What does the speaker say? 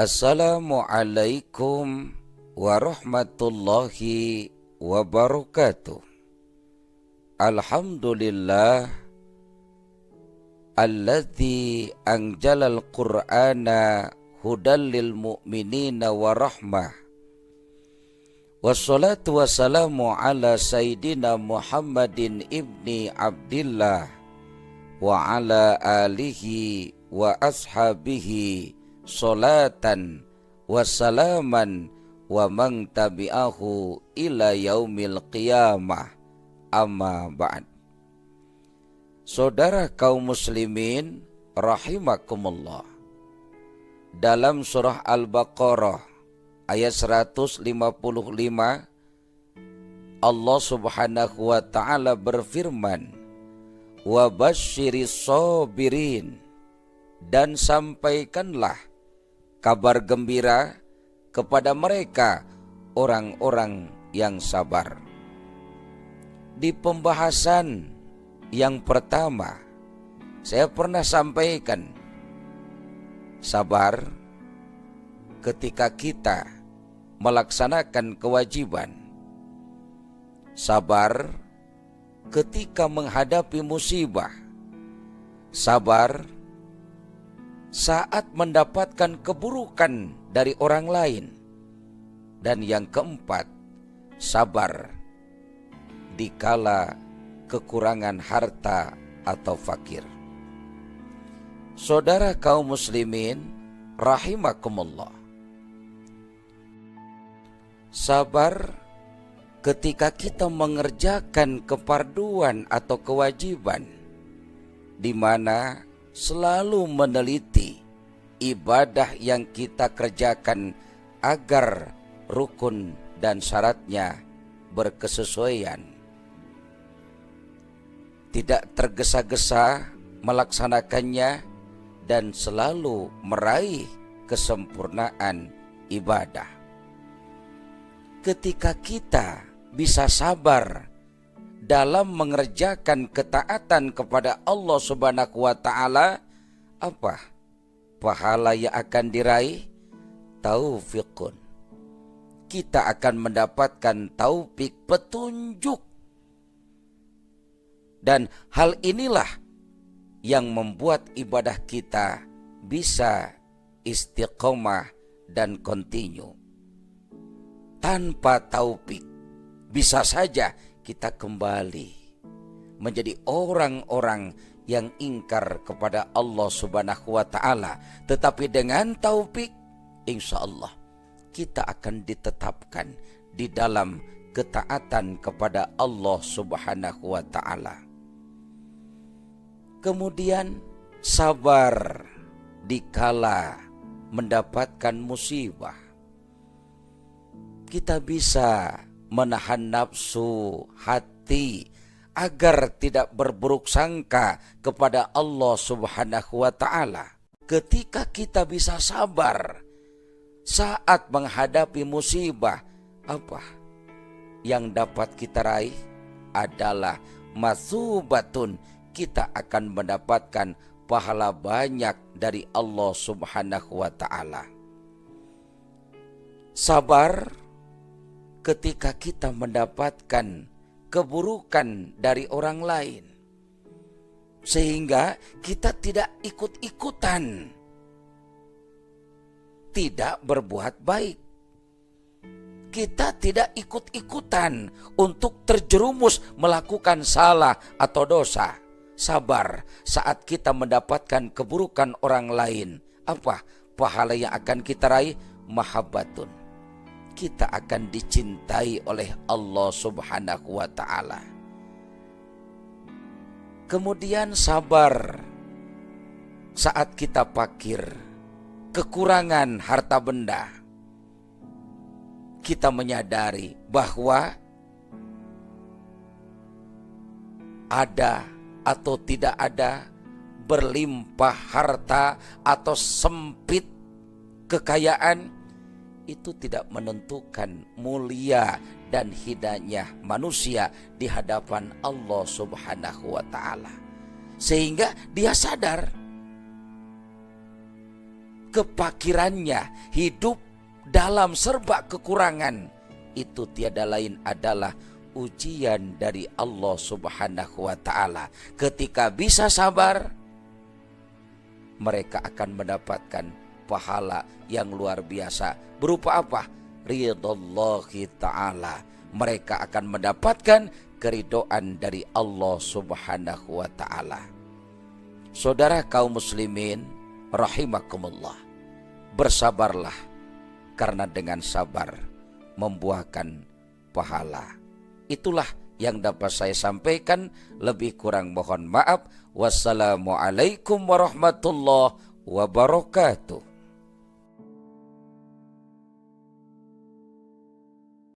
Assalamualaikum warahmatullahi wabarakatuh. Alhamdulillah alladzi anjalal qur'ana hudal lil mu'minina wa rahmah. Wassalatu wassalamu ala sayyidina Muhammadin ibni Abdillah wa ala alihi wa ashabihi salatan wassalaman wa man tabi'ahu ila yaumil qiyamah, amma ba'd. Saudara kaum muslimin rahimakumullah, dalam surah Al-Baqarah ayat 155 Allah subhanahu wa ta'ala berfirman, wa basyiris sabirin, dan sampaikanlah kabar gembira kepada mereka orang-orang yang sabar. Di pembahasan yang pertama saya pernah sampaikan, sabar ketika kita melaksanakan kewajiban, sabar ketika menghadapi musibah, sabar saat mendapatkan keburukan dari orang lain, dan yang keempat, sabar dikala kekurangan harta atau fakir. Saudara kaum muslimin rahimakumullah, sabar ketika kita mengerjakan keparduan atau kewajiban, di mana selalu meneliti ibadah yang kita kerjakan agar rukun dan syaratnya berkesesuaian, tidak tergesa-gesa melaksanakannya, dan selalu meraih kesempurnaan ibadah. Ketika kita bisa sabar dalam mengerjakan ketaatan kepada Allah subhanahu wa ta'ala, apa pahala yang akan diraih? Taufiqun. Kita akan mendapatkan taufik, petunjuk. Dan hal inilah yang membuat ibadah kita bisa istiqomah dan kontinu. Tanpa taufik, bisa saja kita kembali menjadi orang-orang yang ingkar kepada Allah subhanahu wa ta'ala. Tetapi dengan taufik, insya Allah kita akan ditetapkan di dalam ketaatan kepada Allah subhanahu wa ta'ala. Kemudian sabar dikala mendapatkan musibah. Kita bisa menahan nafsu hati agar tidak berburuk sangka kepada Allah subhanahu wa ta'ala. Ketika kita bisa sabar saat menghadapi musibah, apa yang dapat kita raih adalah matsubatun, kita akan mendapatkan pahala banyak dari Allah subhanahu wa ta'ala. Sabar ketika kita mendapatkan keburukan dari orang lain, sehingga kita tidak ikut-ikutan, tidak berbuat baik. Kita tidak ikut-ikutan untuk terjerumus melakukan salah atau dosa. Sabar saat kita mendapatkan keburukan orang lain, apa pahala yang akan kita raih? Mahabbatun, kita akan dicintai oleh Allah subhanahu wa ta'ala. Kemudian sabar saat kita fakir, kekurangan harta benda. Kita menyadari bahwa ada atau tidak ada, berlimpah harta atau sempit kekayaan, itu tidak menentukan mulia dan hidayah manusia di hadapan Allah subhanahu wa ta'ala. Sehingga dia sadar kepakirannya, hidup dalam serba kekurangan, itu tiada lain adalah ujian dari Allah Subhanahu wa ta'ala. Ketika bisa sabar, mereka akan mendapatkan pahala yang luar biasa. Berupa apa? Ridhallahi ta'ala. Mereka akan mendapatkan keridhaan dari Allah Subhanahu wa ta'ala. Saudara kaum muslimin rahimakumullah, bersabarlah, karena dengan sabar membuahkan pahala. Itulah yang dapat saya sampaikan. Lebih kurang mohon maaf. Wassalamualaikum warahmatullahi wabarakatuh.